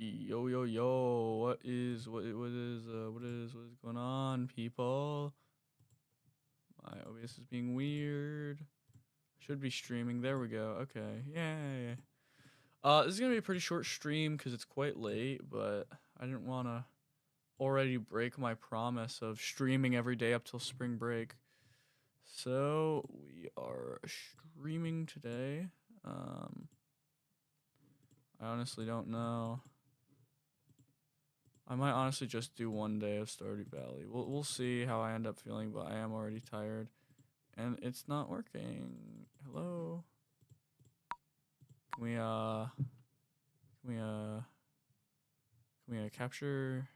Yo yo yo, what is going on, people? My OBS is being weird. Should be streaming. There we go. Okay. Yay. This is gonna be a pretty short stream because it's quite late, but I didn't wanna already break my promise of streaming every day up till spring break. So we are streaming today. I honestly don't know. I might honestly just do one day of Stardew Valley. We'll see how I end up feeling, but I am already tired, and it's not working. Hello. Can we capture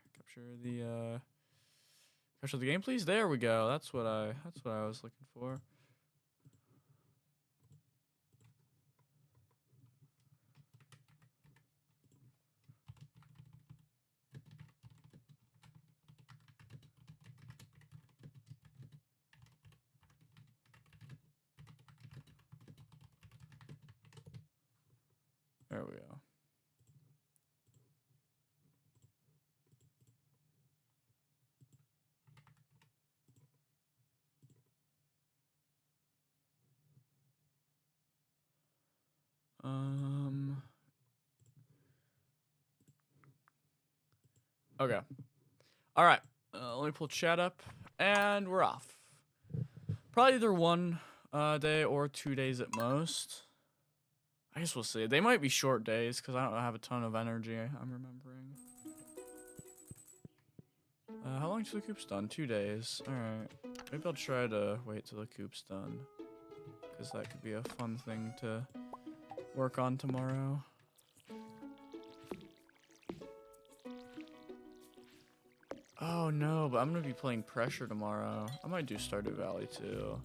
the game, please? There we go. That's what I was looking for. There we go. Okay. All right. Let me pull chat up, and we're off. Probably either one day or 2 days at most. I guess we'll see. They might be short days because I don't have a ton of energy. I'm remembering. How long till the coop's done? 2 days. All right. Maybe I'll try to wait till the coop's done, because that could be a fun thing to work on tomorrow. Oh no, but I'm gonna be playing Pressure tomorrow. I might do Stardew Valley too.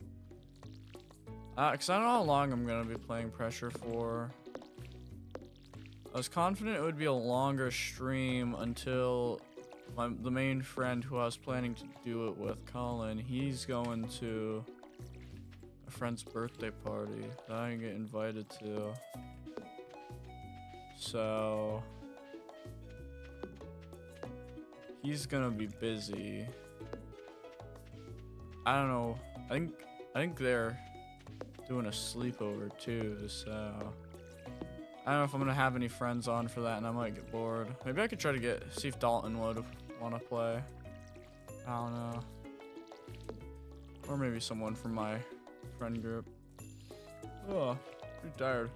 Cause I don't know how long I'm gonna be playing Pressure for. I was confident it would be a longer stream until the main friend who I was planning to do it with, Colin, he's going to a friend's birthday party that I didn't get invited to. So he's gonna be busy. I don't know. I think they're doing a sleepover too, so I don't know if I'm gonna have any friends on for that, and I might get bored. Maybe I could try to see if Dalton would want to play. I don't know. Or maybe someone from my friend group. Oh, pretty tired.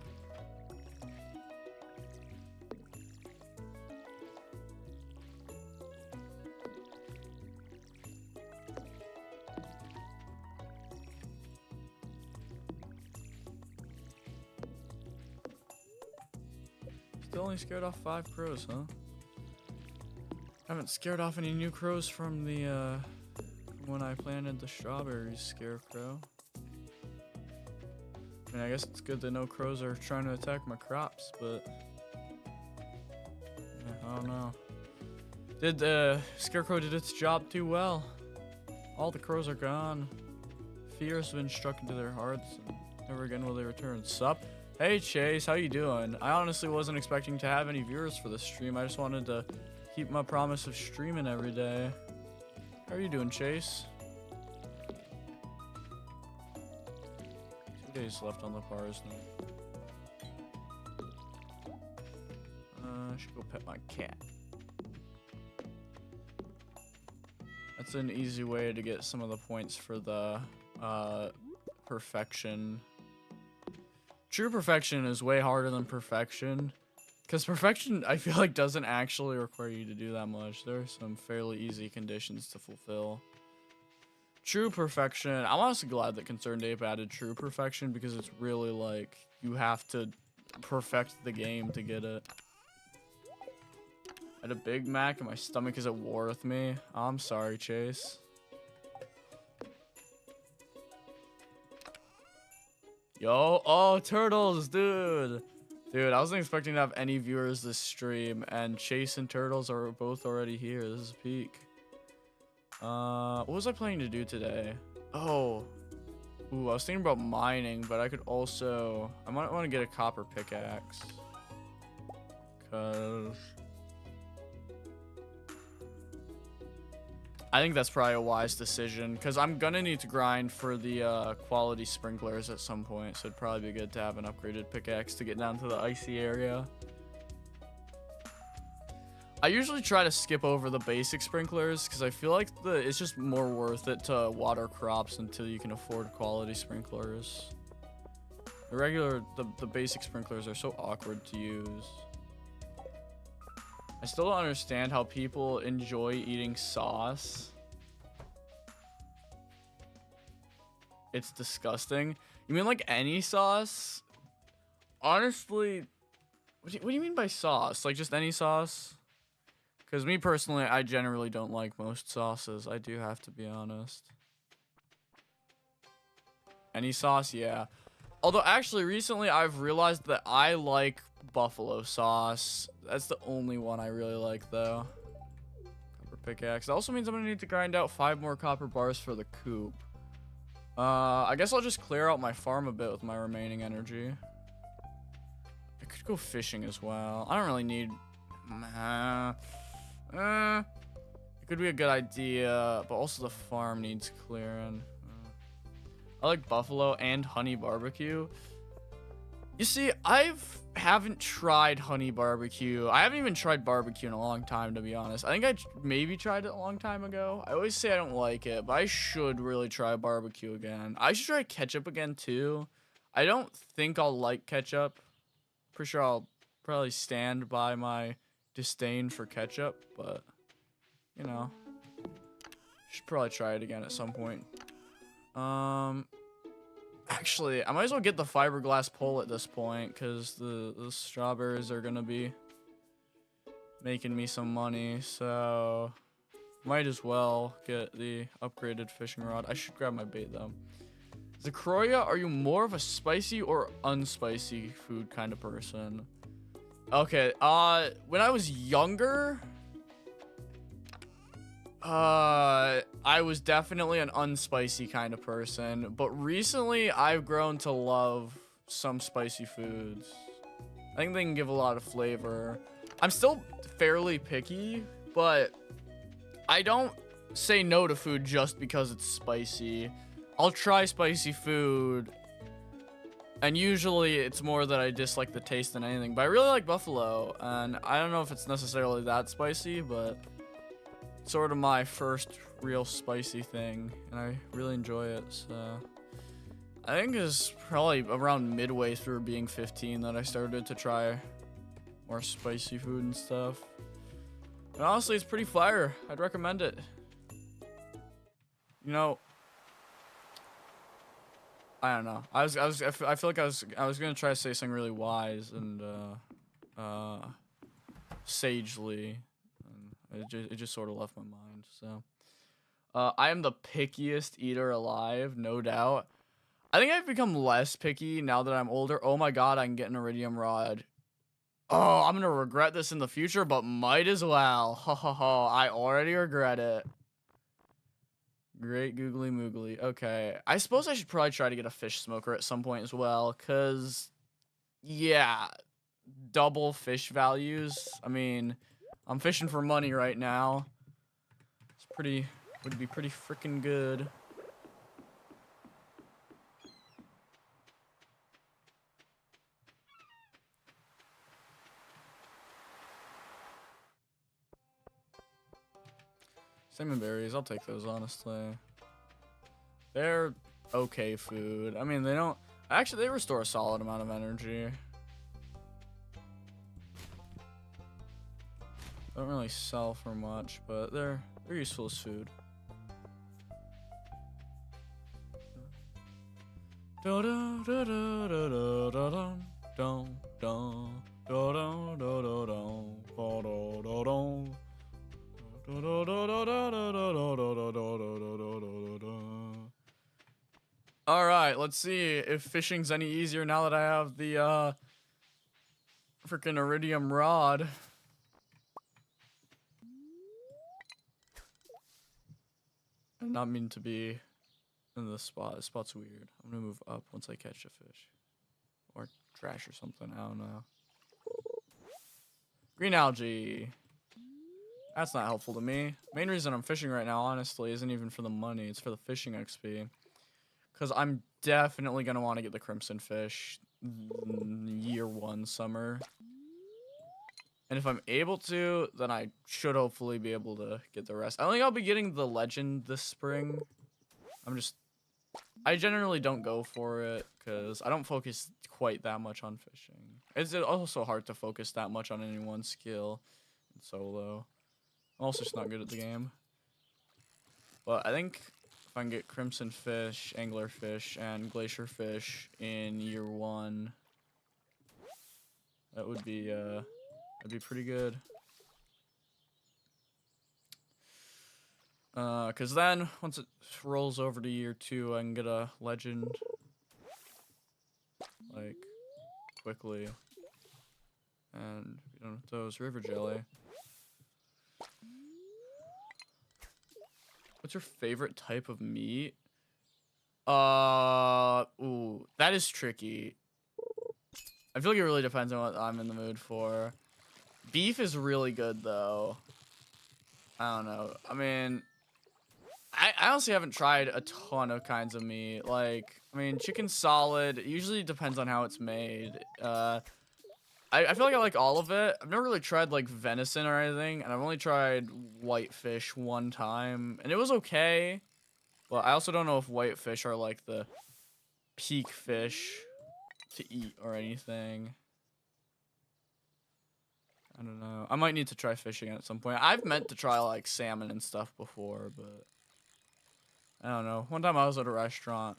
Still only scared off 5 crows, huh? Haven't scared off any new crows from the from when I planted the strawberries scarecrow. I mean, I guess it's good that no crows are trying to attack my crops, but yeah, I don't know. Did the scarecrow did its job too well? All the crows are gone. Fear has been struck into their hearts, and never again will they return. Sup? Hey Chase, how you doing? I honestly wasn't expecting to have any viewers for this stream. I just wanted to keep my promise of streaming every day. How are you doing, Chase? 2 days left on the bars now. I should go pet my cat. That's an easy way to get some of the points for the perfection. True perfection is way harder than perfection. Because perfection, I feel like, doesn't actually require you to do that much. There are some fairly easy conditions to fulfill. True perfection, I'm honestly glad that Concerned Ape added true perfection, because it's really like, you have to perfect the game to get it. I had a Big Mac and my stomach is at war with me. I'm sorry, Chase. Yo, oh, turtles, dude. Dude, I wasn't expecting to have any viewers this stream, and Chase and Turtles are both already here. This is peak. What was I planning to do today? Oh. Ooh, I was thinking about mining, but I could also... I might want to get a copper pickaxe. Because I think that's probably a wise decision because I'm gonna need to grind for the quality sprinklers at some point, so it'd probably be good to have an upgraded pickaxe to get down to the icy area. I usually try to skip over the basic sprinklers because I feel like it's just more worth it to water crops until you can afford quality sprinklers. The basic sprinklers are so awkward to use. I still don't understand how people enjoy eating sauce. It's disgusting. You mean like any sauce? Honestly, what do you mean by sauce? Like just any sauce? Because me personally, I generally don't like most sauces. I do have to be honest. Any sauce? Yeah. Although actually recently I've realized that I like buffalo sauce. That's the only one I really like though. Copper pickaxe. That also means I'm gonna need to grind out 5 more copper bars for the coop. I guess I'll just clear out my farm a bit with my remaining energy. I could go fishing as well. I don't really need... it could be a good idea, but also the farm needs clearing. I like buffalo and honey barbecue. You see, haven't tried honey barbecue. I haven't even tried barbecue in a long time, to be honest. I think I maybe tried it a long time ago. I always say I don't like it, but I should really try barbecue again. I should try ketchup again, too. I don't think I'll like ketchup. Pretty sure I'll probably stand by my disdain for ketchup, but, you know. Should probably try it again at some point. Actually, I might as well get the fiberglass pole at this point, because the strawberries are going to be making me some money, so might as well get the upgraded fishing rod. I should grab my bait, though. Zacroya, are you more of a spicy or unspicy food kind of person? Okay, when I was younger... I was definitely an unspicy kind of person, but recently I've grown to love some spicy foods. I think they can give a lot of flavor. I'm still fairly picky, but I don't say no to food just because it's spicy. I'll try spicy food, and usually it's more that I dislike the taste than anything, but I really like buffalo, and I don't know if it's necessarily that spicy, but sort of my first real spicy thing, and I really enjoy it. So I think it's probably around midway through being 15 that I started to try more spicy food and stuff. And honestly, it's pretty fire. I'd recommend it. You know, I don't know. I feel like I was gonna try to say something really wise and sagely. It just sort of left my mind, so. I am the pickiest eater alive, no doubt. I think I've become less picky now that I'm older. Oh my god, I can get an iridium rod. Oh, I'm gonna regret this in the future, but might as well. Ha ha ha, I already regret it. Great googly moogly. Okay, I suppose I should probably try to get a fish smoker at some point as well, because, yeah, double fish values. I mean... I'm fishing for money right now. Would be pretty freaking good. Salmon berries, I'll take those, honestly. They're okay food. I mean, they restore a solid amount of energy. Don't really sell for much, but they're useful as food. All right, let's see if fishing's any easier now that I have the freaking iridium rod. I did not mean to be in this spot. This spot's weird. I'm gonna move up once I catch a fish. Or trash or something. I don't know. Green algae. That's not helpful to me. Main reason I'm fishing right now, honestly, isn't even for the money. It's for the fishing XP. Because I'm definitely going to want to get the crimson fish year 1 summer. And if I'm able to, then I should hopefully be able to get the rest. I don't think I'll be getting the legend this spring. I generally don't go for it because I don't focus quite that much on fishing. It's also hard to focus that much on any one skill in solo. I'm also just not good at the game. But I think if I can get crimson fish, angler fish, and glacier fish in year 1, that would be that'd be pretty good. Cause then once it rolls over to year 2, I can get a legend like quickly and be done with those. River jelly. What's your favorite type of meat? Ooh, that is tricky. I feel like it really depends on what I'm in the mood for. Beef is really good though. I don't know. I mean, I honestly haven't tried a ton of kinds of meat. Like, I mean, chicken solid, it usually depends on how it's made. I feel like I like all of it. I've never really tried like venison or anything, and I've only tried whitefish one time, and it was okay. But I also don't know if whitefish are like the peak fish to eat or anything. I don't know. I might need to try fishing at some point. I've meant to try like salmon and stuff before, but I don't know. One time I was at a restaurant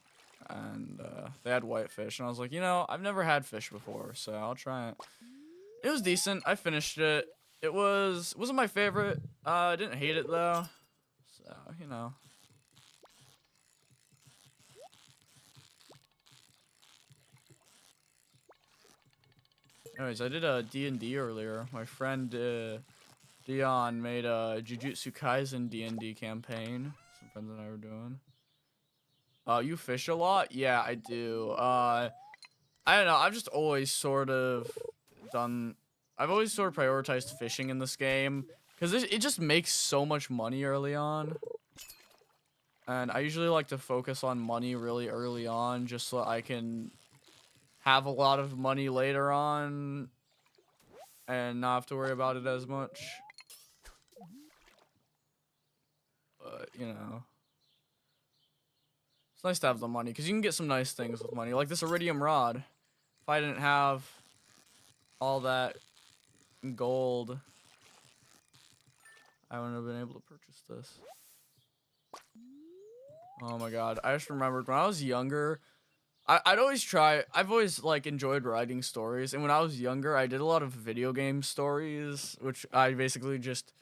and they had whitefish, and I was like, you know, I've never had fish before, so I'll try it. It was decent. I finished it. It wasn't my favorite. I didn't hate it though. So, you know. Anyways, I did a D&D earlier. My friend Dion made a Jujutsu Kaisen D&D campaign. Some friends and I were doing. You fish a lot? Yeah, I do. I don't know. I've just always sort of I've always sort of prioritized fishing in this game because it just makes so much money early on. And I usually like to focus on money really early on just so I can have a lot of money later on and not have to worry about it as much. But, you know. It's nice to have the money because you can get some nice things with money. Like this iridium rod. If I didn't have all that gold, I wouldn't have been able to purchase this. Oh my god. I just remembered when I was younger, I've always like enjoyed writing stories, and when I was younger I did a lot of video game stories, which I basically just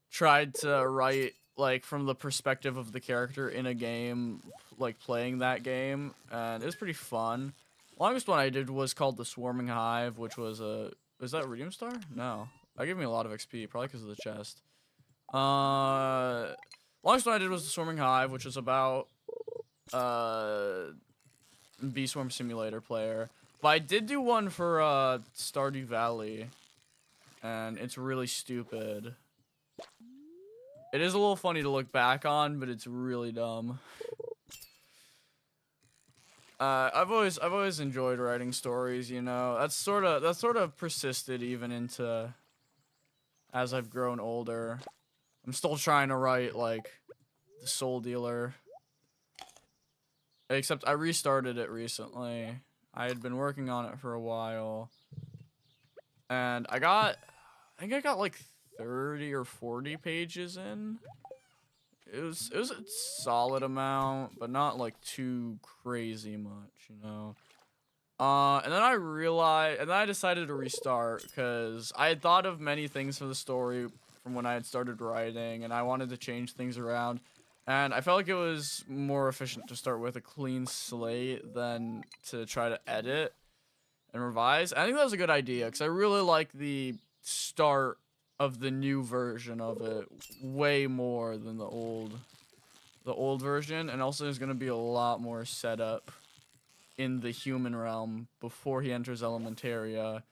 tried to write like from the perspective of the character in a game, like playing that game, and it was pretty fun. Longest one I did was called The Swarming Hive, which was is that Radium Star? No. That gave me a lot of XP, probably because of the chest. Longest one I did was The Swarming Hive, which was about Bee Swarm Simulator player. But I did do one for Stardew Valley, and it's really stupid. It is a little funny to look back on, but it's really dumb. I've always enjoyed writing stories, you know. That's sort of persisted even into as I've grown older. I'm still trying to write like The Soul Dealer. Except I restarted it recently. I had been working on it for a while. And I think I got like 30 or 40 pages in. It was a solid amount, but not like too crazy much, you know. And then I decided to restart because I had thought of many things for the story from when I had started writing, and I wanted to change things around. And I felt like it was more efficient to start with a clean slate than to try to edit and revise. I think that was a good idea because I really like the start of the new version of it way more than the old version. And also there's going to be a lot more setup in the human realm before he enters Elementaria.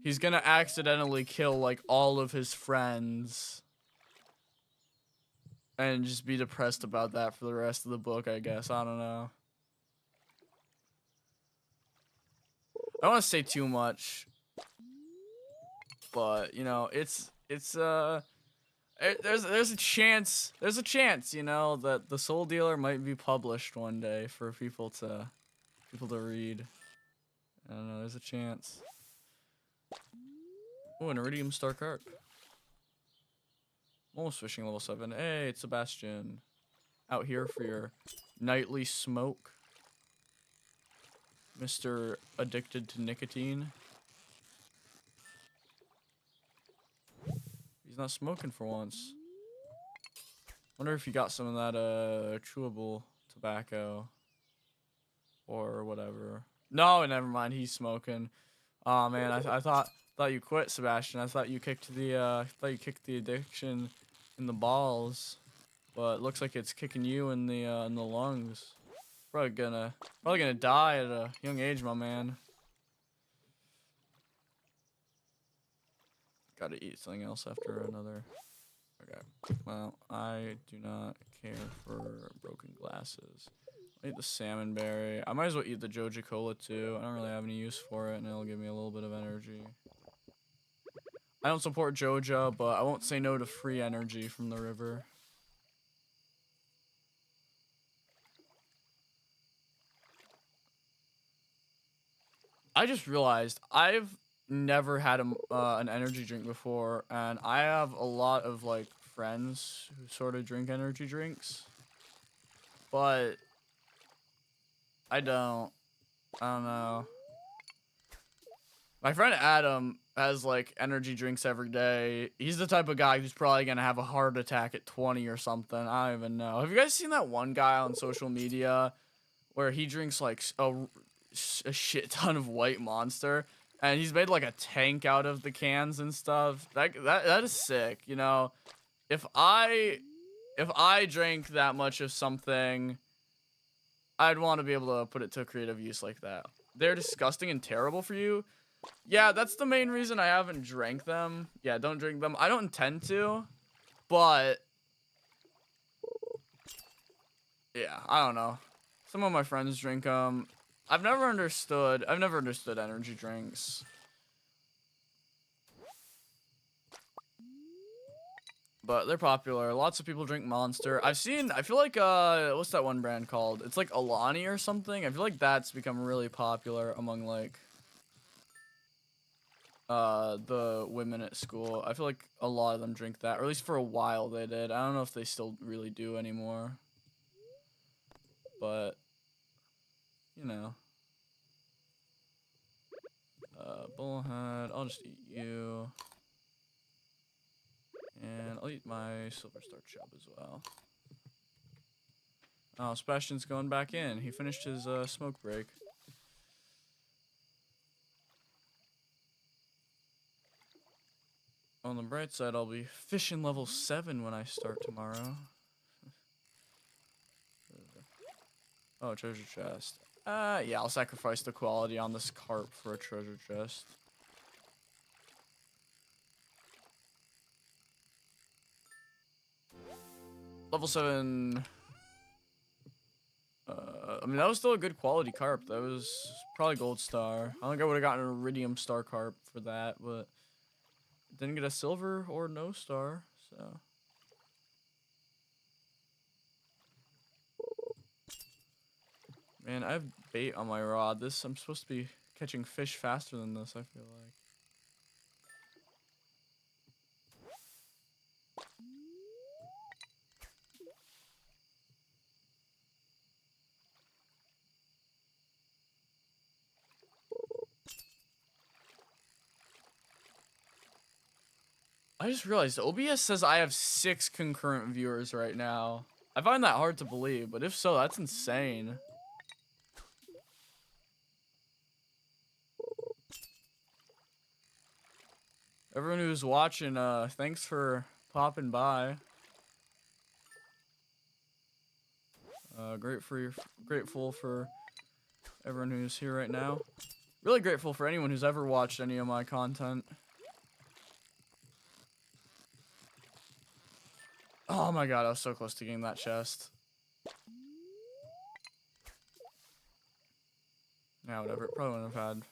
He's going to accidentally kill like all of his friends and just be depressed about that for the rest of the book, I guess. I don't know. I don't want to say too much, but you know, there's a chance you know, that the Soul Dealer might be published one day for people to read. I don't know, there's a chance. Oh, an Iridium Star Carp. Almost fishing level 7. Hey, it's Sebastian. Out here for your nightly smoke. Mr. Addicted to Nicotine. He's not smoking for once. Wonder if he got some of that chewable tobacco. Or whatever. No, never mind, he's smoking. Oh man, I thought you quit, Sebastian. I thought you kicked the addiction in the balls. But it looks like it's kicking you in the lungs. Probably gonna die at a young age, my man. Gotta eat something else after another. Okay. Well, I do not care for broken glasses. I'll eat the salmon berry. I might as well eat the Joja Cola too. I don't really have any use for it, and it'll give me a little bit of energy. I don't support Joja, but I won't say no to free energy from the river. I just realized I've never had an energy drink before, and I have a lot of like friends who sort of drink energy drinks, but I don't know. My friend Adam has like energy drinks every day. He's the type of guy who's probably gonna have a heart attack at 20 or something. I don't even know. Have you guys seen that one guy on social media where he drinks like a shit ton of White Monster, and he's made like a tank out of the cans and stuff? That is sick, you know. If I drank that much of something, I'd want to be able to put it to creative use like that. They're disgusting and terrible for you. Yeah, that's the main reason I haven't drank them. Yeah, don't drink them. I don't intend to, but yeah, I don't know. Some of my friends drink them. I've never understood energy drinks. But they're popular. Lots of people drink Monster. I feel like, what's that one brand called? It's like Alani or something. I feel like that's become really popular among like, the women at school. I feel like a lot of them drink that, or at least for a while they did. I don't know if they still really do anymore. But, you know. Bullhead, I'll just eat you. And I'll eat my Silver Star Chub as well. Oh, Sebastian's going back in. He finished his smoke break. On the bright side, I'll be fishing level 7 when I start tomorrow. Oh, treasure chest. Yeah, I'll sacrifice the quality on this carp for a treasure chest. Level 7. I mean, that was still a good quality carp. That was probably gold star. I don't think I would have gotten an iridium star carp for that, but didn't get a silver or no star, so. Man, I have bait on my rod. I'm supposed to be catching fish faster than this, I feel like. I just realized OBS says I have 6 concurrent viewers right now. I find that hard to believe, but if so, that's insane. Everyone who's watching, thanks for popping by. Grateful for everyone who's here right now. Really grateful for anyone who's ever watched any of my content. Oh my god, I was so close to getting that chest. Yeah, whatever. It probably wouldn't have had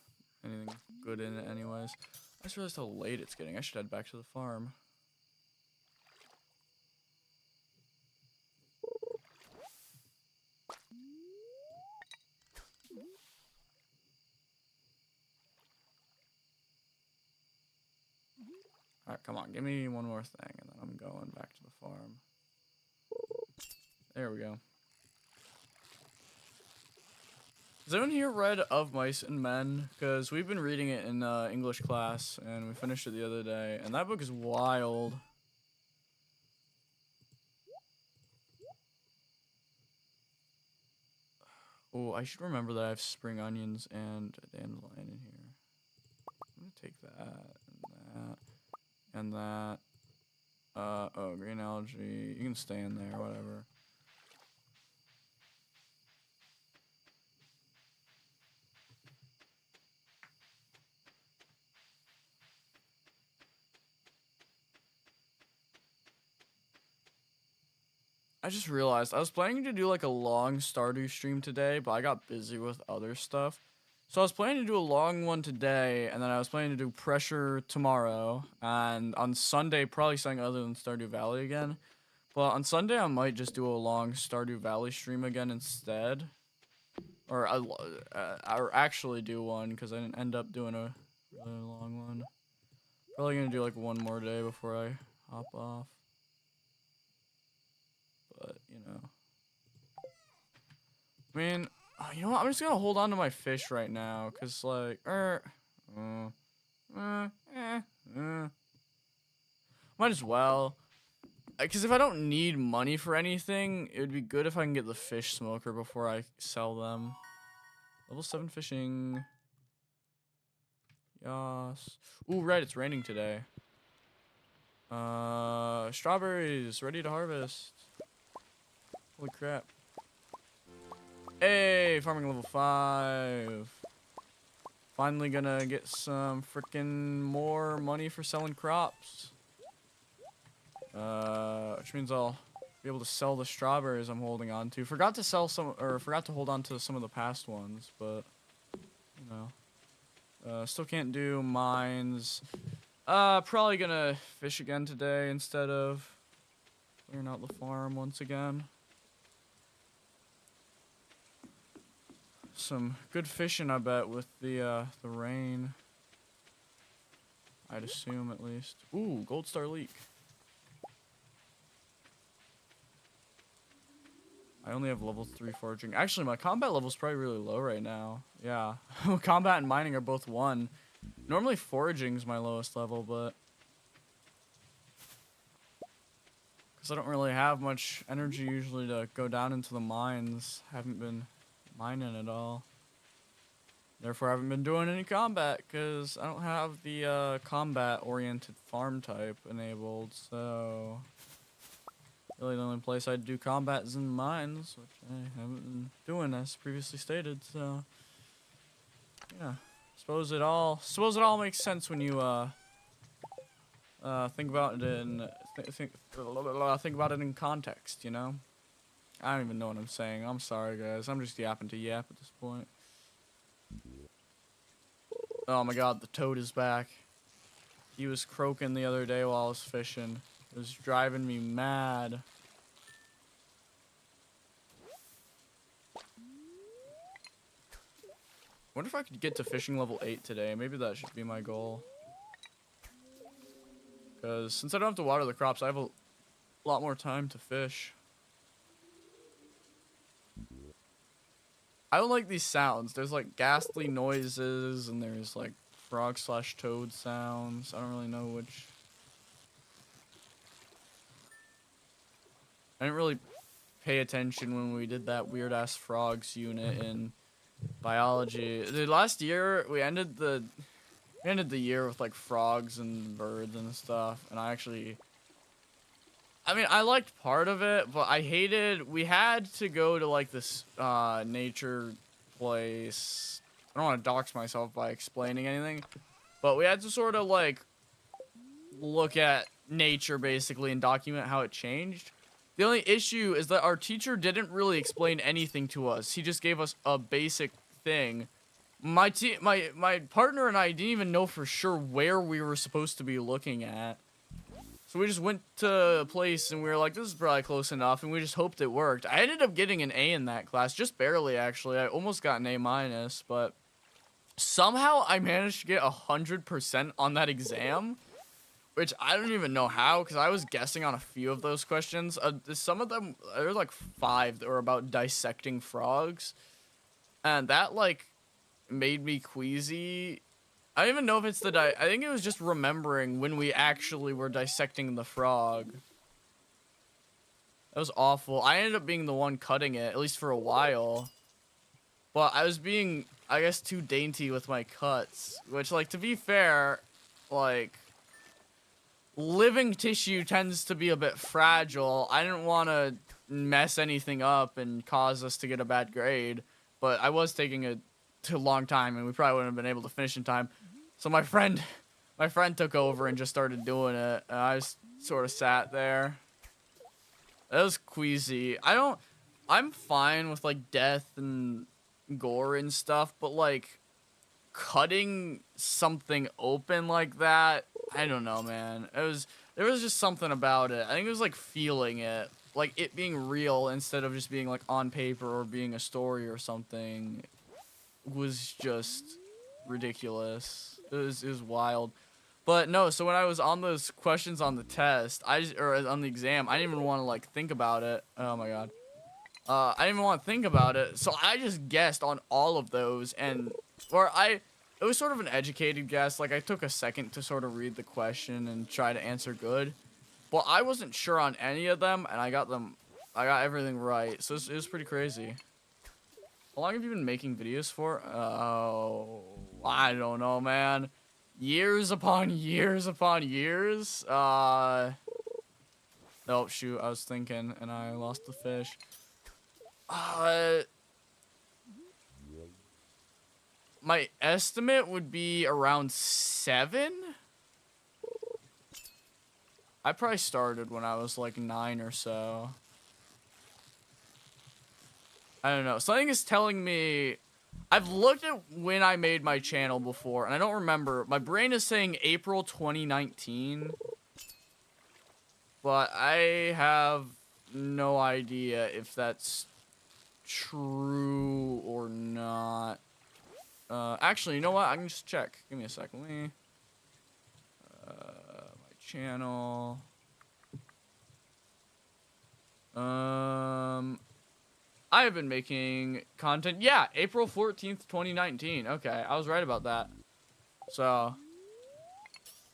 anything good in it anyways. I just realized how late it's getting. I should head back to the farm. Alright, come on. Give me one more thing, and then I'm going back to the farm. There we go. Has anyone here read Of Mice and Men? Because we've been reading it in English class, and we finished it the other day, and that book is wild. Oh, I should remember that I have spring onions and a dandelion in here. I'm gonna take that, and that. Oh, green algae. You can stay in there, whatever. I just realized I was planning to do like a long Stardew stream today, but I got busy with other stuff. So I was planning to do a long one today, and then I was planning to do pressure tomorrow, and on Sunday probably something other than Stardew Valley again. But on Sunday I might just do a long Stardew Valley stream again instead, or or actually do one because I didn't end up doing a really long one. Probably gonna do like one more day before I hop off. But you know. I mean, you know what? I'm just gonna hold on to my fish right now, cause like, might as well. Cause if I don't need money for anything, it would be good if I can get the fish smoker before I sell them. Level 7 fishing. Yes. Ooh, right, it's raining today. Strawberries ready to harvest. Holy crap. Hey, farming level 5. Finally gonna get some freaking more money for selling crops. Which means I'll be able to sell the strawberries I'm holding on to. Forgot to hold on to some of the past ones, but you know. Still can't do mines. Probably gonna fish again today instead of clearing out the farm once again. Some good fishing, I bet, with the rain. I'd assume, at least. Ooh, gold star leek. I only have level 3 foraging. Actually, my combat level is probably really low right now. Yeah. Combat and mining are both 1. Normally foraging is my lowest level, but because I don't really have much energy usually to go down into the mines. Haven't been mining at all. Therefore, I haven't been doing any combat because I don't have the combat-oriented farm type enabled, so really the only place I'd do combat is in mines, which I haven't been doing as previously stated, so yeah. Suppose it all makes sense when you think about it in think about it in context, you know? I don't even know what I'm saying. I'm sorry, guys. I'm just yapping to yap at this point. Oh my god, the toad is back. He was croaking the other day while I was fishing. It was driving me mad. Wonder if I could get to fishing level 8 today. Maybe that should be my goal. Because since I don't have to water the crops, I have a lot more time to fish. I don't like these sounds. There's like ghastly noises and there's like frog/toad sounds. I don't really know which. I didn't really pay attention when we did that weird ass frogs unit in biology. The last year we ended the year with like frogs and birds and stuff, and I mean, I liked part of it, but I hated, we had to go to like this nature place. I don't want to dox myself by explaining anything, but we had to sort of like look at nature basically and document how it changed. The only issue is that our teacher didn't really explain anything to us. He just gave us a basic thing. My partner and I didn't even know for sure where we were supposed to be looking at. So we just went to a place and we were like, this is probably close enough, and we just hoped it worked. I ended up getting an A in that class, just barely actually. I almost got an A-, but somehow I managed to get 100% on that exam, which I don't even know how, because I was guessing on a few of those questions. Some of them, there were like 5 that were about dissecting frogs, and that like made me queasy. I don't even know if it's I think it was just remembering when we actually were dissecting the frog. That was awful. I ended up being the one cutting it, at least for a while. But I was being, I guess, too dainty with my cuts. Which, like, to be fair, like, living tissue tends to be a bit fragile. I didn't want to mess anything up and cause us to get a bad grade. But I was taking a too long time, and we probably wouldn't have been able to finish in time. So my friend took over and just started doing it, and I just sort of sat there. That was queasy. I'm fine with like death and gore and stuff, but like cutting something open like that, I don't know, man. There was just something about it. I think it was like feeling it, like it being real instead of just being like on paper or being a story or something. Was just ridiculous. It was wild. But no, so when I was on those questions on the test, or on the exam, I didn't even want to like think about it. Oh my god. I didn't even want to think about it. So I just guessed on all of those, and it was sort of an educated guess. Like I took a second to sort of read the question and try to answer good. But I wasn't sure on any of them, and I got everything right. So it was pretty crazy. How long have you been making videos for? Oh, I don't know, man. Years upon years upon years. Oh, shoot. I was thinking, and I lost the fish. My estimate would be around 7. I probably started when I was like 9 or so. I don't know. Something is telling me... I've looked at when I made my channel before, and I don't remember. My brain is saying April 2019. But I have no idea if that's true or not. Actually, you know what? I can just check. Give me a second. Let me... my channel... I have been making content. Yeah, April 14th, 2019. Okay, I was right about that. So,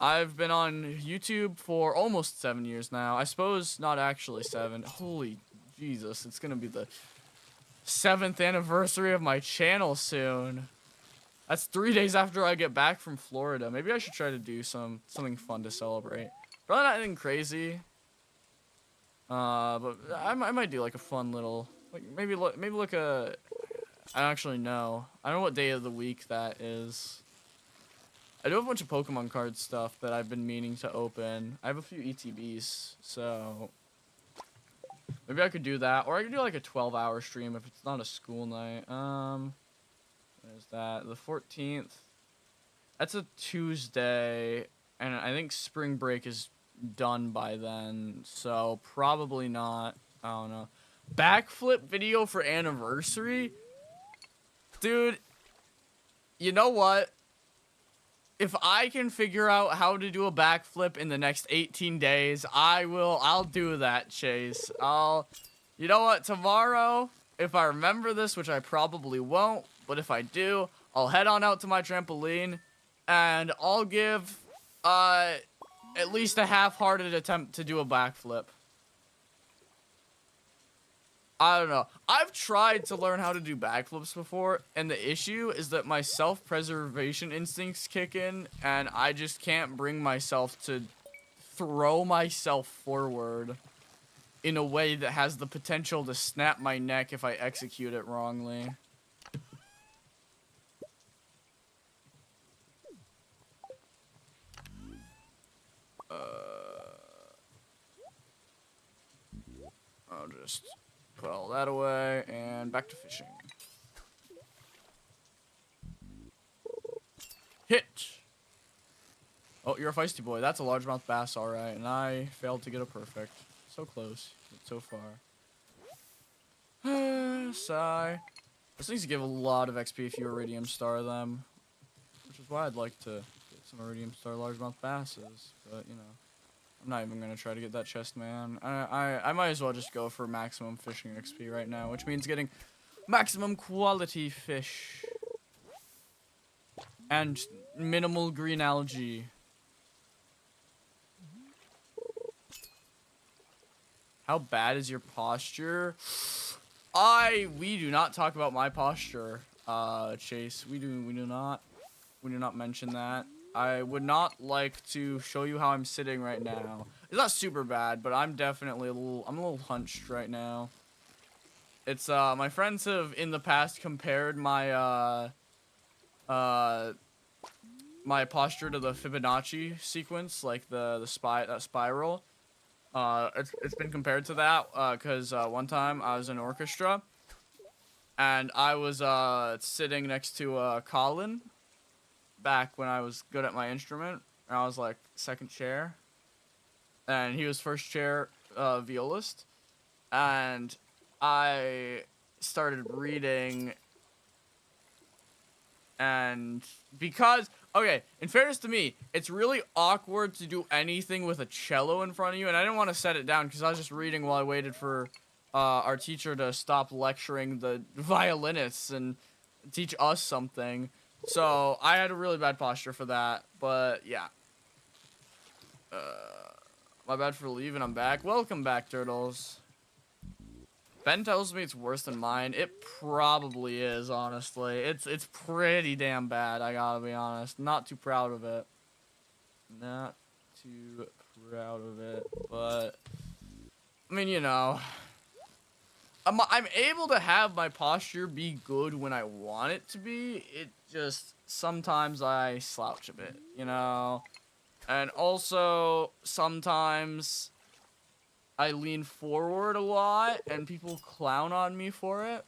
I've been on YouTube for almost 7 years now. I suppose not actually 7. Holy Jesus, it's gonna be the 7th anniversary of my channel soon. That's 3 days after I get back from Florida. Maybe I should try to do something fun to celebrate. Probably not anything crazy. But I might do like a fun little... Like maybe look a... I don't actually know. I don't know what day of the week that is. I do have a bunch of Pokemon card stuff that I've been meaning to open. I have a few ETBs, so... Maybe I could do that. Or I could do like a 12-hour stream if it's not a school night. There's that. The 14th. That's a Tuesday. And I think spring break is done by then. So probably not. I don't know. Backflip video for anniversary? Dude, you know what? If I can figure out how to do a backflip in the next 18 days, I'll do that, Chase. You know what? Tomorrow, if I remember this, which I probably won't, but if I do, I'll head on out to my trampoline, and I'll give, at least a half-hearted attempt to do a backflip. I don't know. I've tried to learn how to do backflips before, and the issue is that my self-preservation instincts kick in, and I just can't bring myself to throw myself forward in a way that has the potential to snap my neck if I execute it wrongly. I'll just put all that away and back to fishing. Hit! Oh, you're a feisty boy. That's a largemouth bass, alright. And I failed to get a perfect. So close, but so far. Sigh. This things give a lot of XP if you Iridium Star them. Which is why I'd like to get some Iridium Star largemouth basses. But, you know, I'm not even going to try to get that chest, man. I might as well just go for maximum fishing XP right now, which means getting maximum quality fish. And minimal green algae. How bad is your posture? We do not talk about my posture, Chase. We do not mention that. I would not like to show you how I'm sitting right now. It's not super bad, but I'm definitely I'm a little hunched right now. It's, my friends have in the past compared my, my posture to the Fibonacci sequence, like that spiral. It's been compared to that, cause, one time I was in orchestra, and I was, sitting next to, Colin, back when I was good at my instrument, and I was, like, second chair, and he was first chair, violist, and I started reading, and because, okay, in fairness to me, it's really awkward to do anything with a cello in front of you, and I didn't want to set it down because I was just reading while I waited for our teacher to stop lecturing the violinists and teach us something. So I had a really bad posture for that, but yeah. My bad for leaving, I'm back. Welcome back, turtles. Ben tells me it's worse than mine. It probably is, honestly. It's pretty damn bad, I gotta be honest. Not too proud of it. Not too proud of it, but I mean, you know, I'm able to have my posture be good when I want it to be. It just sometimes I slouch a bit, you know? And also sometimes I lean forward a lot, and people clown on me for it.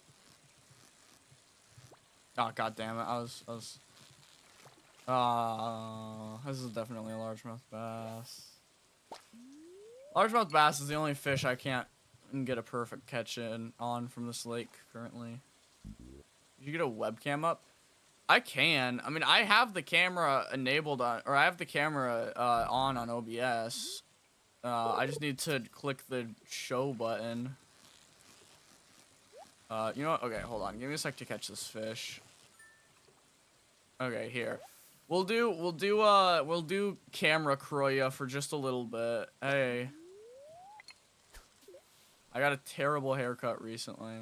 Oh, god damn it. This is definitely a largemouth bass. Largemouth bass is the only fish I can't get a perfect catch on from this lake currently. Did you get a webcam up? I can. I mean, I have the camera enabled on, or I have the camera on OBS. I just need to click the show button. You know what? Okay, hold on. Give me a sec to catch this fish. Okay, here. We'll do camera Croya for just a little bit. Hey. I got a terrible haircut recently.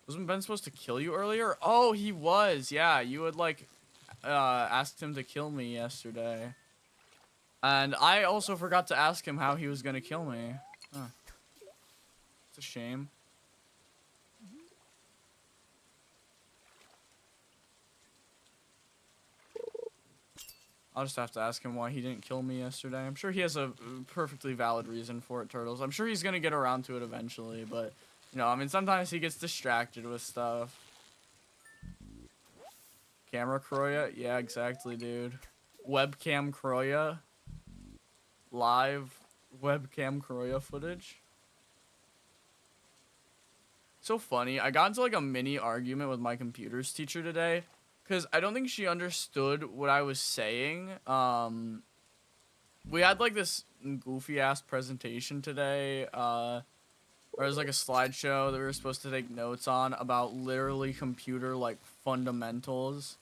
Wasn't Ben supposed to kill you earlier? Oh, he was. Yeah, you had, like, asked him to kill me yesterday. And I also forgot to ask him how he was gonna kill me. Huh. It's a shame. I'll just have to ask him why he didn't kill me yesterday. I'm sure he has a perfectly valid reason for it, Turtles. I'm sure he's gonna get around to it eventually, but, you know, I mean, sometimes he gets distracted with stuff. Camera Croya? Yeah, exactly, dude. Webcam Croya? Live webcam Croya footage? So funny. I got into, like, a mini argument with my computers teacher today, because I don't think she understood what I was saying. We had, like, this goofy-ass presentation today, where it was, like, a slideshow that we were supposed to take notes on about literally computer, like, fundamentals.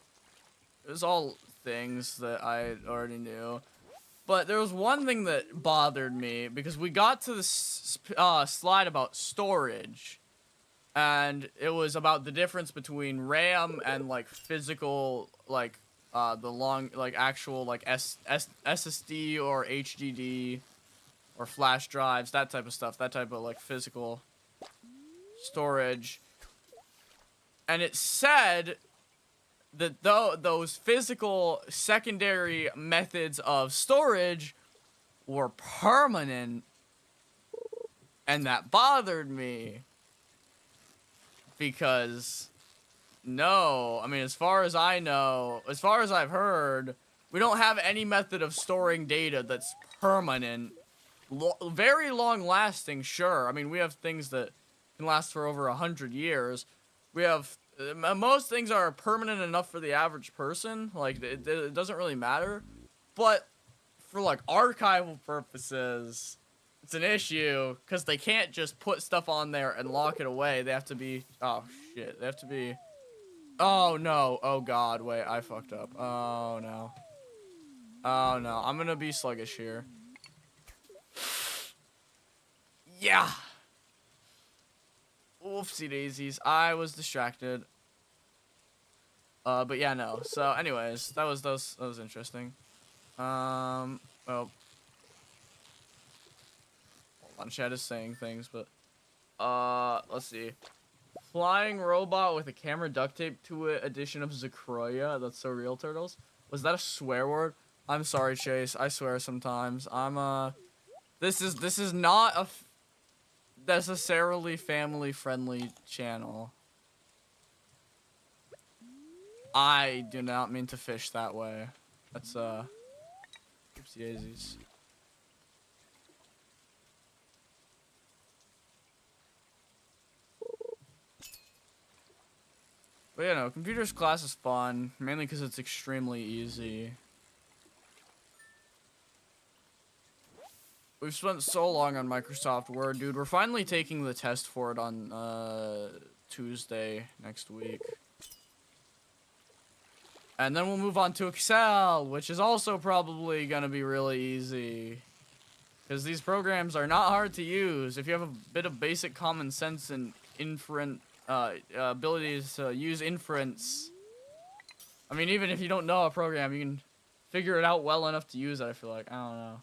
It was all things that I already knew. But there was one thing that bothered me, because we got to this slide about storage. And it was about the difference between RAM and, like, physical, like, the long, like, actual, like, SSD or HDD or flash drives, that type of stuff, that type of, like, physical storage. And it said that those physical secondary methods of storage were permanent. And that bothered me. Because, no, I mean, as far as I know, as far as I've heard, we don't have any method of storing data that's permanent. Very long lasting, sure. I mean, we have things that can last for over 100 years. We have, most things are permanent enough for the average person. Like, it doesn't really matter. But for, like, archival purposes, it's an issue, because they can't just put stuff on there and lock it away. They have to be, oh, shit. They have to be, oh, no. Oh, God. Wait, I fucked up. Oh, no. Oh, no. I'm gonna be sluggish here. Yeah. Oopsie daisies. I was distracted. But yeah, no. So, anyways, that was interesting. Well, hold on, chat is saying things, but let's see. Flying robot with a camera duct tape to it, edition of Zacroya. That's so real, turtles. Was that a swear word? I'm sorry, Chase. I swear sometimes. This is not a necessarily family-friendly channel. I do not mean to fish that way. That's, oopsie daisies. But, you know, computers class is fun, mainly because it's extremely easy. We've spent so long on Microsoft Word, dude. We're finally taking the test for it on, Tuesday next week. And then we'll move on to Excel, which is also probably gonna be really easy. Because these programs are not hard to use. If you have a bit of basic common sense and abilities to use inference. I mean, even if you don't know a program, you can figure it out well enough to use it, I feel like. I don't know.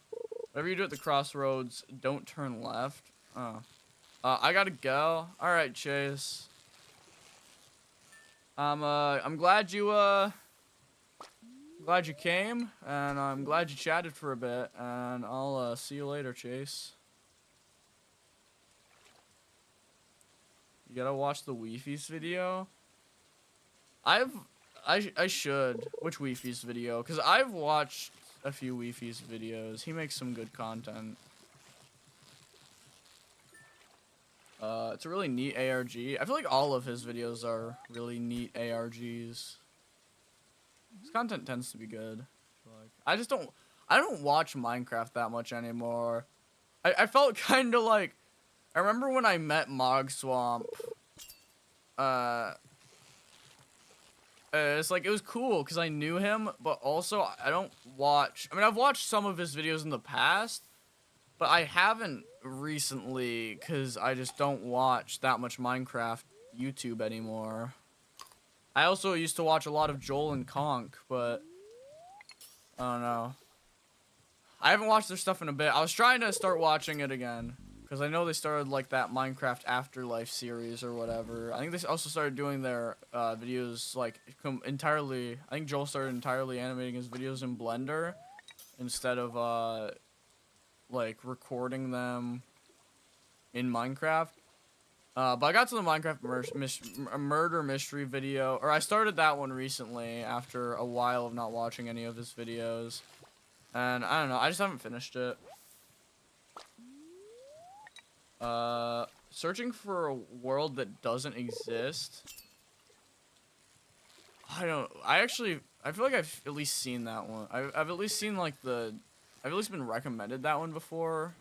Whatever you do at the crossroads, don't turn left. Oh. I gotta go. Alright, Chase. I'm glad you, glad you came, and I'm glad you chatted for a bit, and I'll, see you later, Chase. You gotta watch the Wi-Fi's video? I should. Which Wi-Fi's video? Because I've watched a few Wi-Fi's videos. He makes some good content. It's a really neat ARG. I feel like all of his videos are really neat ARGs. His content tends to be good. I don't watch Minecraft that much anymore. I felt kind of like, I remember when I met Mog Swamp. It's like, it was cool because I knew him, but also I don't watch, I mean, I've watched some of his videos in the past, but I haven't recently because I just don't watch that much Minecraft YouTube anymore. I also used to watch a lot of Joel and Conk, but I don't know. I haven't watched their stuff in a bit. I was trying to start watching it again, because I know they started, like, that Minecraft Afterlife series or whatever. I think they also started doing their videos, like, entirely... I think Joel started entirely animating his videos in Blender instead of, like, recording them in Minecraft. But I got to the Minecraft murder mystery video, or I started that one recently after a while of not watching any of his videos. And I don't know, I just haven't finished it. Searching for a world that doesn't exist. I feel like I've at least seen that one. I've at least seen, like, I've at least been recommended that one before.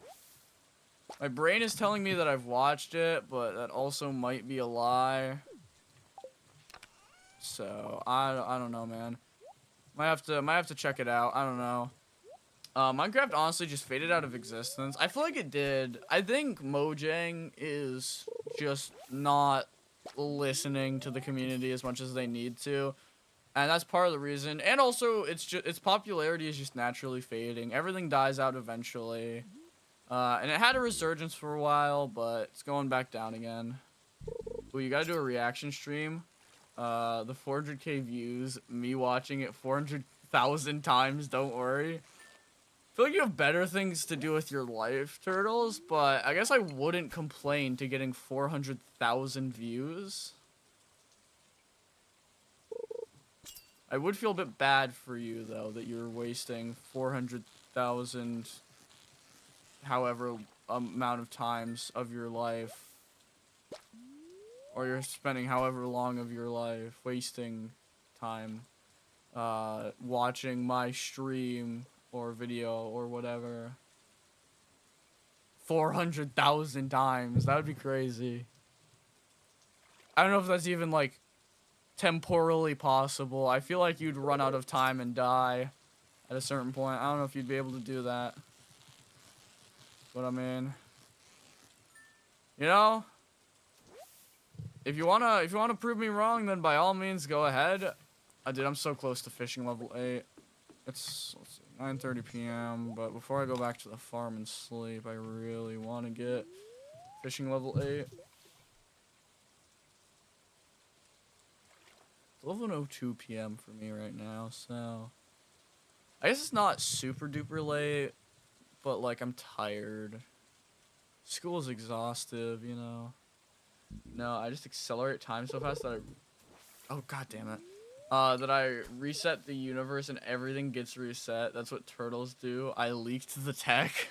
My brain is telling me that I've watched it, but that also might be a lie. So, I don't know, man. Might have to check it out. I don't know. Minecraft honestly just faded out of existence. I feel like it did. I think Mojang is just not listening to the community as much as they need to. And that's part of the reason. And also, its popularity is just naturally fading. Everything dies out eventually. And it had a resurgence for a while, but it's going back down again. Ooh, you gotta do a reaction stream. The 400k views, me watching it 400,000 times, don't worry. feel like you have better things to do with your life, Turtles, but I guess I wouldn't complain to getting 400,000 views. I would feel a bit bad for you, though, that you're wasting 400,000 however amount of times of your life. Or you're spending however long of your life wasting time watching my stream or video or whatever 400,000 times. That would be crazy. I don't know if that's even like temporally possible. I feel like you'd run out of time and die at a certain point. I don't know if you'd be able to do that. But I mean, you know, if you wanna prove me wrong, then by all means go ahead. Dude, I'm so close to fishing level 8. It's 9:30 p.m. But before I go back to the farm and sleep, I really want to get fishing level 8. It's 11:02 p.m. for me right now, so I guess it's not super duper late, but like I'm tired. School's exhaustive, you know. No, I just accelerate time so fast that oh god damn it. That I reset the universe and everything gets reset. That's what turtles do. I leaked the tech.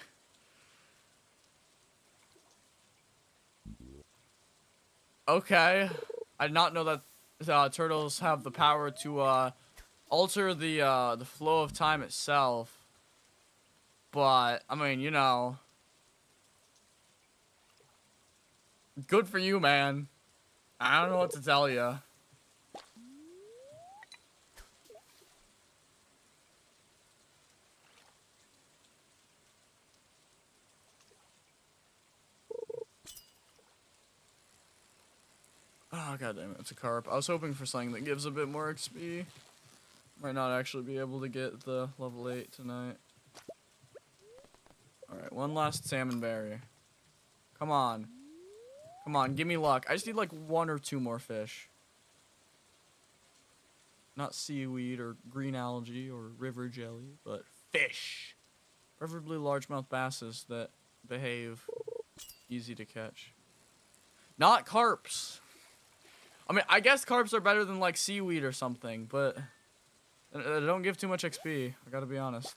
Okay. I did not know that turtles have the power to alter the flow of time itself. But I mean, you know, good for you, man. I don't know what to tell you. Oh god damn it, it's a carp. I was hoping for something that gives a bit more XP. Might not actually be able to get the level 8 tonight. Alright, one last salmon berry. Come on. Come on, give me luck. I just need like 1 or 2 more fish. Not seaweed or green algae or river jelly, but fish. Preferably largemouth basses that behave easy to catch. Not carps. I mean, I guess carps are better than like seaweed or something, but they don't give too much XP. I gotta be honest.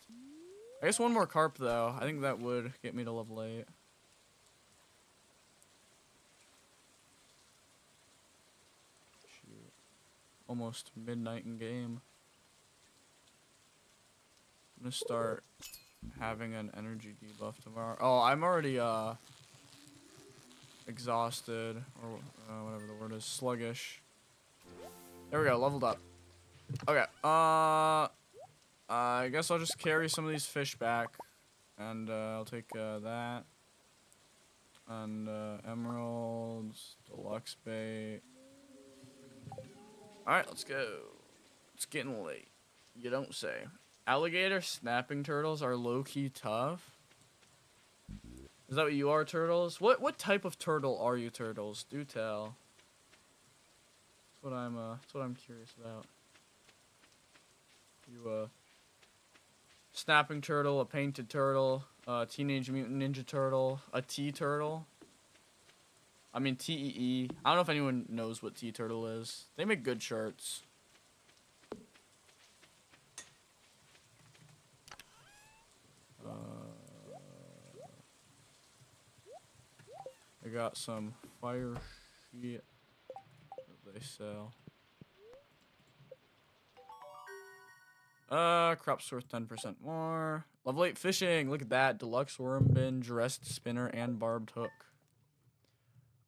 I guess 1 more carp though. I think that would get me to level 8. Shoot. Almost midnight in game. I'm gonna start having an energy debuff tomorrow. Oh, I'm already exhausted, or whatever the word is, sluggish. There we go, leveled up. Okay, I guess I'll just carry some of these fish back, and I'll take that, and emeralds, deluxe bait. Alright, let's go. It's getting late. You don't say. Alligator snapping turtles are low-key tough. Is that what you are, turtles? What type of turtle are you, turtles? Do tell. That's what I'm curious about. You snapping turtle, a painted turtle, a Teenage Mutant Ninja Turtle, a T-turtle. I mean TEE. I don't know if anyone knows what T-turtle is. They make good shirts. I got some fire sheet that they sell. Crop's worth 10% more. Level 8 fishing. Look at that. Deluxe worm bin, dressed spinner, and barbed hook.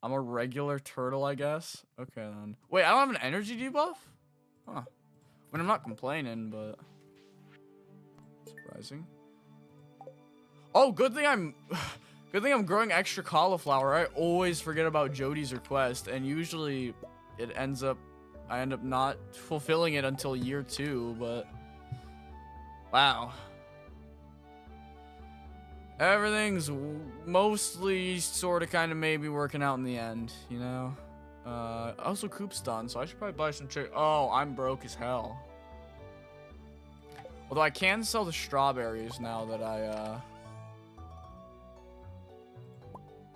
I'm a regular turtle, I guess. Okay, then. Wait, I don't have an energy debuff? Huh. I mean, I'm not complaining, but... surprising. Oh, good thing I'm... Good thing I'm growing extra cauliflower. I always forget about Jody's request, and usually I end up not fulfilling it until year 2, but wow. Everything's mostly sort of kind of maybe working out in the end, you know? Also Coop's done, so I should probably buy some chicken. Oh, I'm broke as hell. Although I can sell the strawberries now that I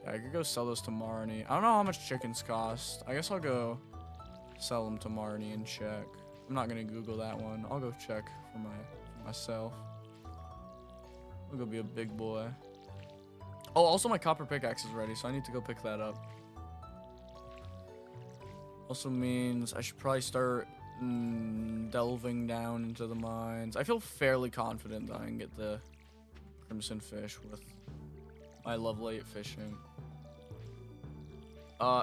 yeah, I could go sell those to Marnie. I don't know how much chickens cost. I guess I'll go sell them to Marnie and check. I'm not gonna Google that one. I'll go check for myself. I'll go be a big boy. Oh, also my copper pickaxe is ready, so I need to go pick that up. Also means I should probably start delving down into the mines. I feel fairly confident that I can get the crimson fish with my level 8 fishing.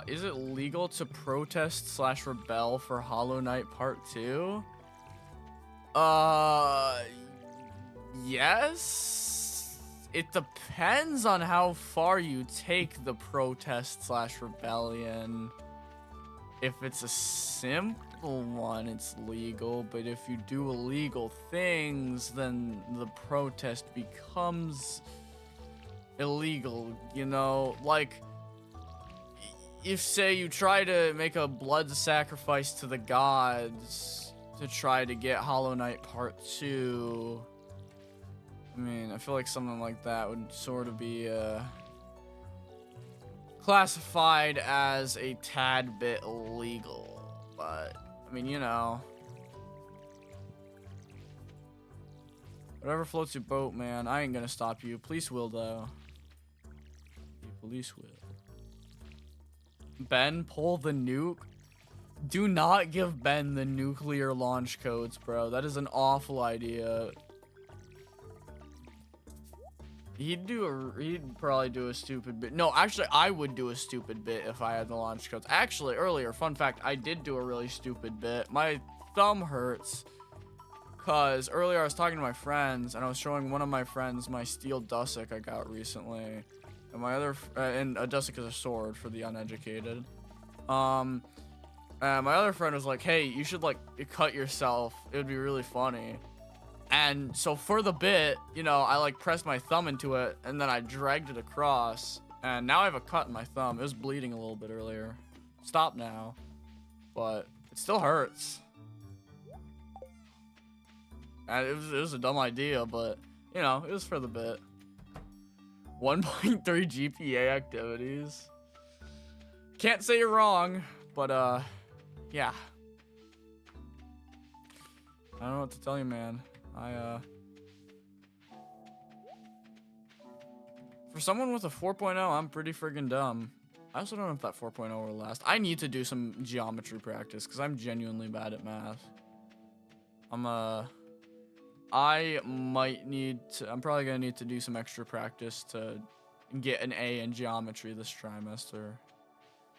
Is it legal to protest / rebel for Hollow Knight Part 2? Yes. It depends on how far you take the protest / rebellion. If it's a simple one, it's legal, but if you do illegal things, then the protest becomes illegal, you know? Like, if, say, you try to make a blood sacrifice to the gods to try to get Hollow Knight Part 2, I mean, I feel like something like that would sort of be, classified as a tad bit illegal, but I mean, you know, whatever floats your boat, man. I ain't gonna stop you. Police will, though. The police will. Ben, pull the nuke. Do not give Ben the nuclear launch codes, bro. That is an awful idea. He'd probably do a stupid bit. No, actually, I would do a stupid bit if I had the launch codes. Actually, earlier, fun fact, I did do a really stupid bit. My thumb hurts because earlier I was talking to my friends and I was showing one of my friends my steel dussock I got recently, and my other and a dussock is a sword for the uneducated. My other friend was like, "Hey, you should like cut yourself. It would be really funny." And so for the bit, you know, I like pressed my thumb into it and then I dragged it across. And now I have a cut in my thumb. It was bleeding a little bit earlier. Stop now. But it still hurts. And it was a dumb idea, but, you know, it was for the bit. 1.3 GPA activities. Can't say you're wrong, but, yeah. I don't know what to tell you, man. For someone with a 4.0, I'm pretty friggin' dumb. I also don't know if that 4.0 will last. I need to do some geometry practice because I'm genuinely bad at math. I'm probably gonna need to do some extra practice to get an A in geometry this trimester.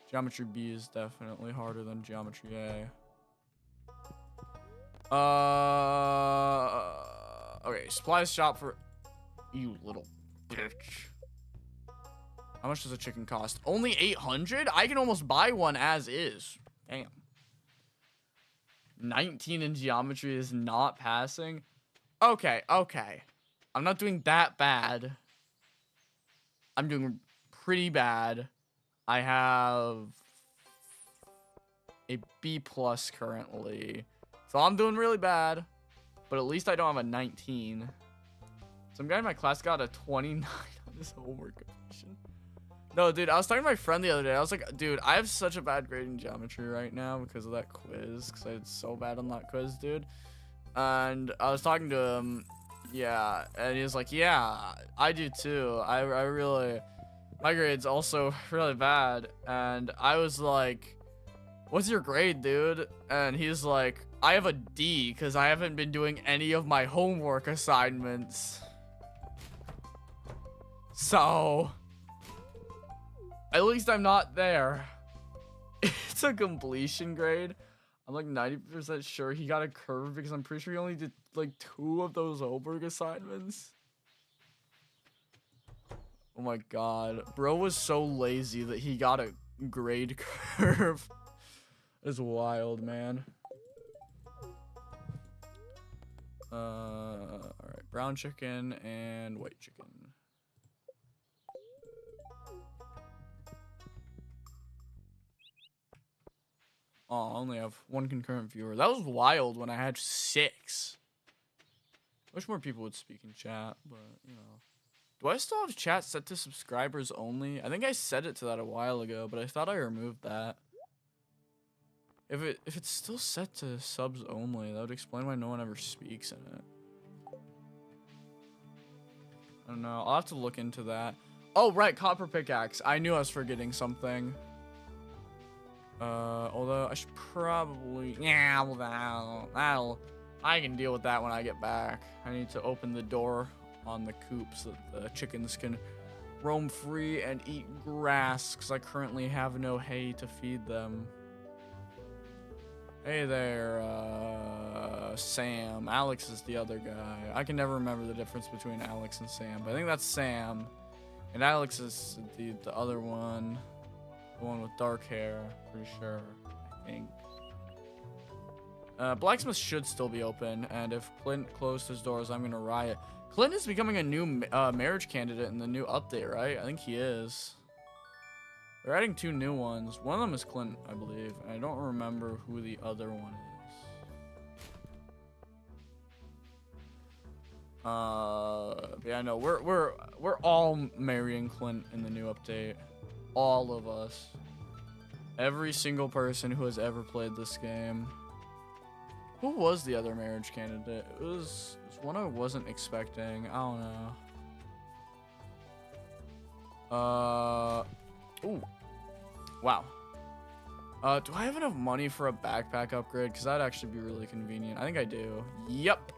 Geometry B is definitely harder than geometry A. Okay, supplies shop for you little bitch. How much does a chicken cost? Only 800? I can almost buy one as is. Damn. 19 in geometry is not passing. Okay. I'm not doing that bad. I'm doing pretty bad. I have a B+ currently. So I'm doing really bad, but at least I don't have a 19. Some guy in my class got a 29 on this homework completion. No, dude, I was talking to my friend the other day. I was like, dude, I have such a bad grade in geometry right now because of that quiz. Because I did so bad on that quiz, dude. And I was talking to him, yeah, and he was like, yeah, I do too. I really, my grade's also really bad. And I was like, what's your grade, dude? And he's like, I have a D because I haven't been doing any of my homework assignments. So, at least I'm not there. It's a completion grade. I'm like 90% sure he got a curve because I'm pretty sure he only did like 2 of those homework assignments. Oh my god. Bro was so lazy that he got a grade curve. It's wild, man. Alright. Brown chicken and white chicken. Oh, I only have 1 concurrent viewer. That was wild when I had 6. Wish more people would speak in chat, but you know. Do I still have chat set to subscribers only? I think I set it to that a while ago, but I thought I removed that. If it's still set to subs only, that would explain why no one ever speaks in it. I don't know. I'll have to look into that. Oh, right, copper pickaxe. I knew I was forgetting something. Although I should probably... Yeah, well, I can deal with that when I get back. I need to open the door on the coop so that the chickens can roam free and eat grass, because I currently have no hay to feed them. Hey there, Sam. Alex is the other guy. I can never remember the difference between Alex and Sam, but I think that's Sam. And Alex is the other one. The one with dark hair, pretty sure, I think. Blacksmith should still be open, and if Clint closed his doors, I'm gonna riot. Clint is becoming a new marriage candidate in the new update, right? I think he is. They're adding 2 new ones. One of them is Clint, I believe. And I don't remember who the other one is. Yeah, no, we're all marrying Clint in the new update. All of us. Every single person who has ever played this game. Who was the other marriage candidate? It was one I wasn't expecting. I don't know. Ooh. Wow. Do I have enough money for a backpack upgrade? Because that'd actually be really convenient. I think I do. Yep.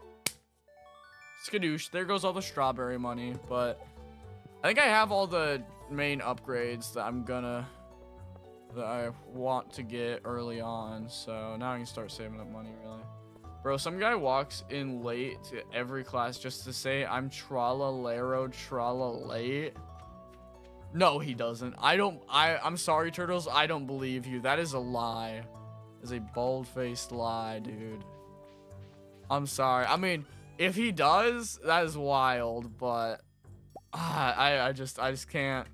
Skadoosh. There goes all the strawberry money. But I think I have all the main upgrades that I want to get early on. So now I can start saving up money, really. Bro, some guy walks in late to every class just to say, I'm tralalero tralalate. No, he doesn't. I'm sorry, Turtles. I don't believe you. That is a lie. It's a bold-faced lie, dude. I'm sorry. I mean, if he does, that is wild, but I just can't.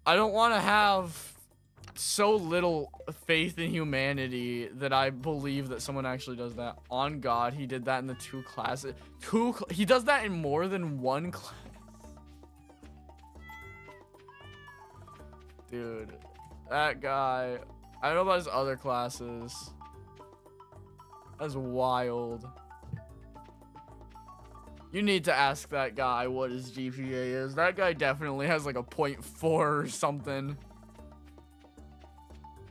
I don't want to have so little faith in humanity that I believe that someone actually does that. On God, he did that in the 2 classes. He does that in more than 1 class. Dude, that guy. I don't know about his other classes. That's wild. You need to ask that guy what his GPA is. That guy definitely has like a 0.4 or something.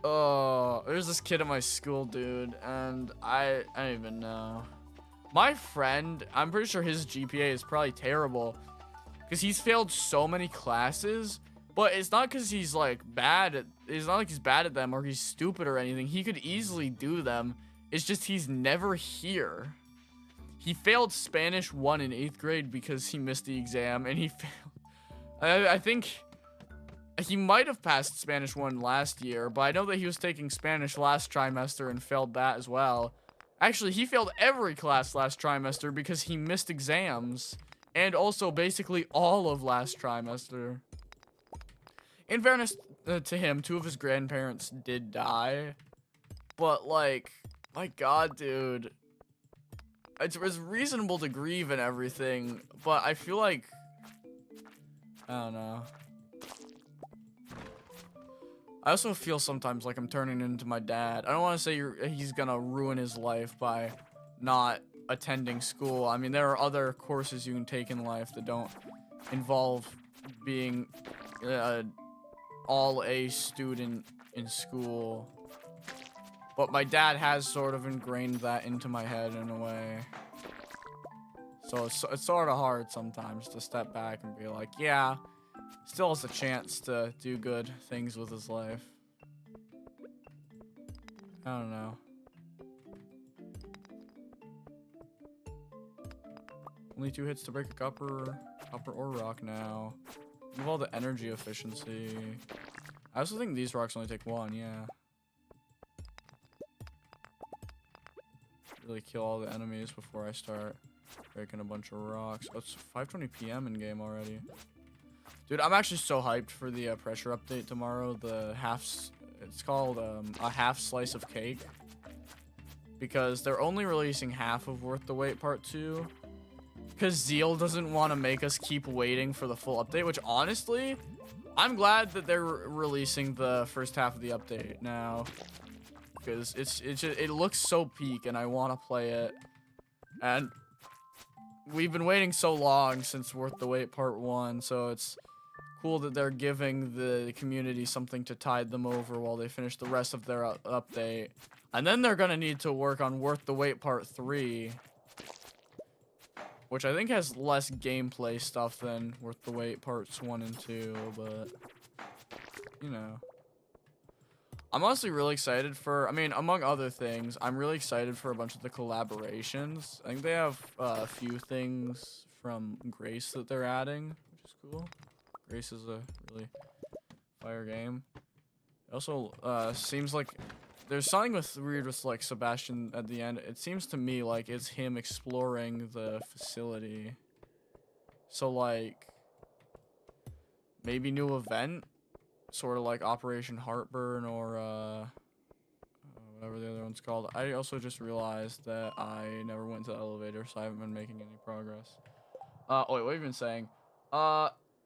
Oh, there's this kid at my school, dude, and I don't even know. My friend, I'm pretty sure his GPA is probably terrible because he's failed so many classes, but it's not because he's like bad. It's not like he's bad at them or he's stupid or anything. He could easily do them. It's just he's never here. He failed Spanish 1 in 8th grade because he missed the exam, and he failed. I think he might have passed Spanish 1 last year, but I know that he was taking Spanish last trimester and failed that as well. Actually, he failed every class last trimester because he missed exams, and also basically all of last trimester. In fairness to him, 2 of his grandparents did die, but like, my God, dude. It's reasonable to grieve and everything, but I feel like, I don't know. I also feel sometimes like I'm turning into my dad. I don't want to say he's gonna ruin his life by not attending school. I mean, there are other courses you can take in life that don't involve being all A student in school. But my dad has sort of ingrained that into my head in a way. So it's sort of hard sometimes to step back and be like, yeah, still has a chance to do good things with his life. I don't know. Only 2 hits to break a copper or rock now. Move all the energy efficiency. I also think these rocks only take 1, yeah. Really kill all the enemies before I start breaking a bunch of rocks. Oh, it's 5:20 p.m. in game already. Dude, I'm actually so hyped for the pressure update tomorrow. It's called a half slice of cake. because they're only releasing half of Worth the Wait Part 2. Because Zeal doesn't want to make us keep waiting for the full update, which honestly, I'm glad that they're releasing the first half of the update now. Because it looks so peak and I want to play it. And we've been waiting so long since Worth the Wait Part 1, so it's cool that they're giving the community something to tide them over while they finish the rest of their update. And then they're gonna need to work on Worth the Wait Part 3, which I think has less gameplay stuff than Worth the Wait Parts 1 and 2, but, you know. I'm honestly really excited for, I mean, among other things, I'm really excited for a bunch of the collaborations. I think they have a few things from Grace that they're adding, which is cool. Grace is a really fire game. It also seems like there's something weird with like Sebastian at the end. It seems to me like it's him exploring the facility. So like maybe new event, sort of like Operation Heartburn or whatever the other one's called. I also just realized that I never went to the elevator, so I haven't been making any progress. Oh wait, what have you been saying?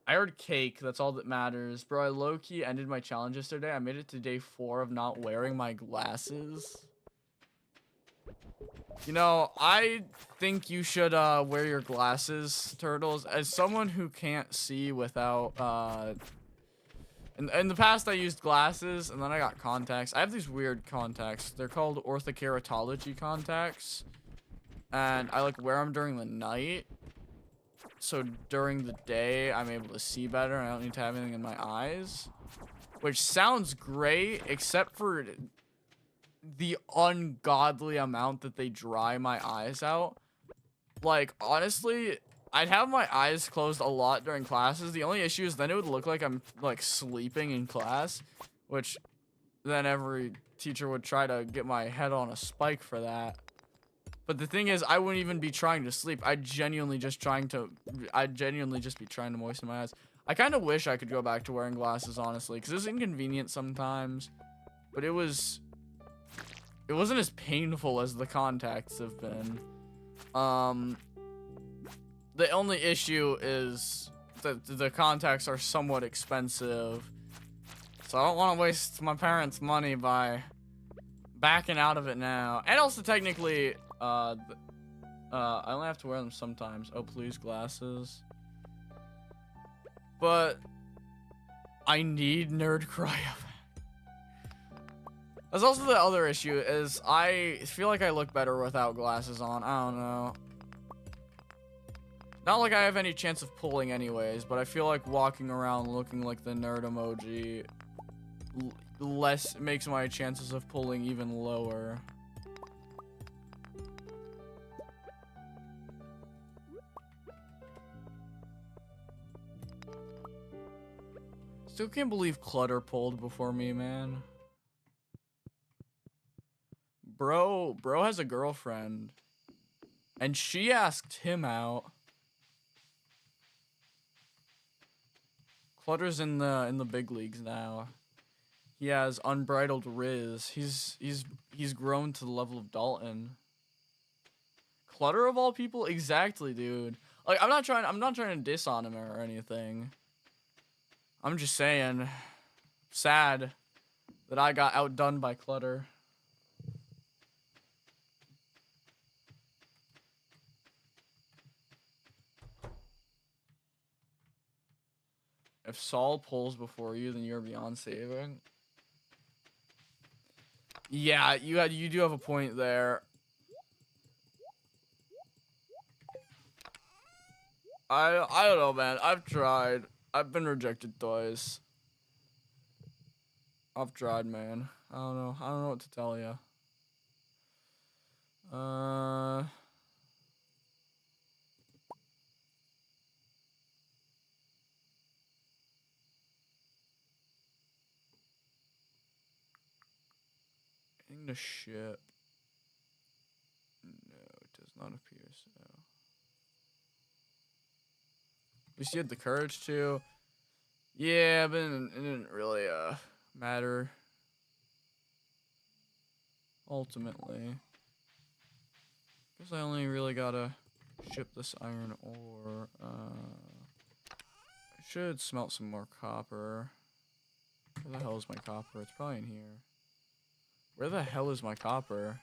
I heard cake, that's all that matters. Bro, I low-key ended my challenge yesterday. I made it to day 4 of not wearing my glasses. You know, I think you should wear your glasses, Turtles. As someone who can't see without in the past I used glasses and then I got contacts. I have these weird contacts. They're called orthokeratology contacts. And I like wear them during the night. So during the day, I'm able to see better and I don't need to have anything in my eyes. Which sounds great, except for the ungodly amount that they dry my eyes out. Like, honestly, I'd have my eyes closed a lot during classes. The only issue is then it would look like I'm, like, sleeping in class. Which then every teacher would try to get my head on a spike for that. But the thing is, I wouldn't even be trying to sleep. I'd genuinely just be trying to moisten my eyes. I kind of wish I could go back to wearing glasses, honestly, because it was inconvenient sometimes. But it wasn't as painful as the contacts have been. The only issue is that the contacts are somewhat expensive. So I don't want to waste my parents' money by backing out of it now. And also technically, I only have to wear them sometimes. Oh, please, glasses. But I need nerd cryo. That's also the other issue, is I feel like I look better without glasses on. I don't know. Not like I have any chance of pulling anyways, but I feel like walking around looking like the nerd emoji makes my chances of pulling even lower. Still can't believe Clutter pulled before me, man. Bro has a girlfriend. And she asked him out. Clutter's in the big leagues now. He has unbridled riz. He's grown to the level of Dalton. Clutter of all people? Exactly, dude. Like I'm not trying to diss on him or anything. I'm just saying, sad that I got outdone by Clutter. If Saul pulls before you, then you're beyond saving. Yeah, you do have a point there. I don't know, man. I've tried. I've been rejected twice. I've tried, man. I don't know. I don't know what to tell you. Getting the ship. No, it does not appear so. At least you had the courage to. Yeah, but it didn't really matter. Ultimately. Guess I only really gotta ship this iron ore. I should smelt some more copper. Where the hell is my copper? It's probably in here. Where the hell is my copper?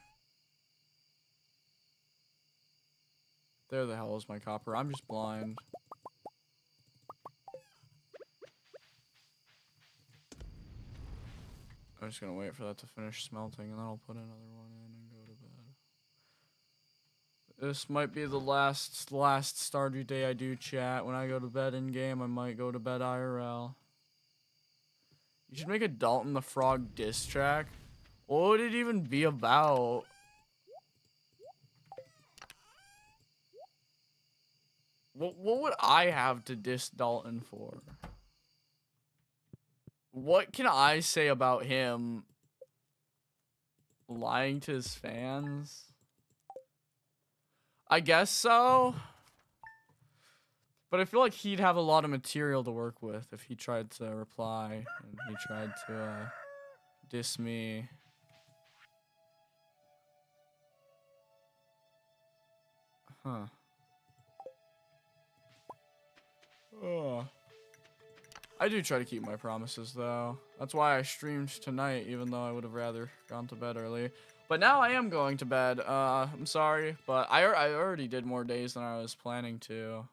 There the hell is my copper. I'm just blind. I'm just gonna wait for that to finish smelting and then I'll put another one in and go to bed. This might be the last Stardew day I do, chat. When I go to bed in game, I might go to bed IRL. You should make a Dalton the Frog diss track. What would it even be about? What would I have to diss Dalton for? What can I say about him lying to his fans? I guess so. But I feel like he'd have a lot of material to work with if he tried to reply and he tried to diss me. Huh. Oh. I do try to keep my promises, though. That's why I streamed tonight, even though I would have rather gone to bed early. But now I am going to bed. I'm sorry, but I already did more days than I was planning to.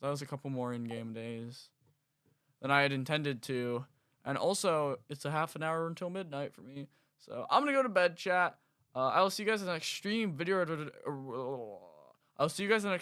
That was a couple more in-game days than I had intended to. And also, it's a half an hour until midnight for me. So I'm going to go to bed, chat. I will see you guys in the next stream video. I'll see you guys in the next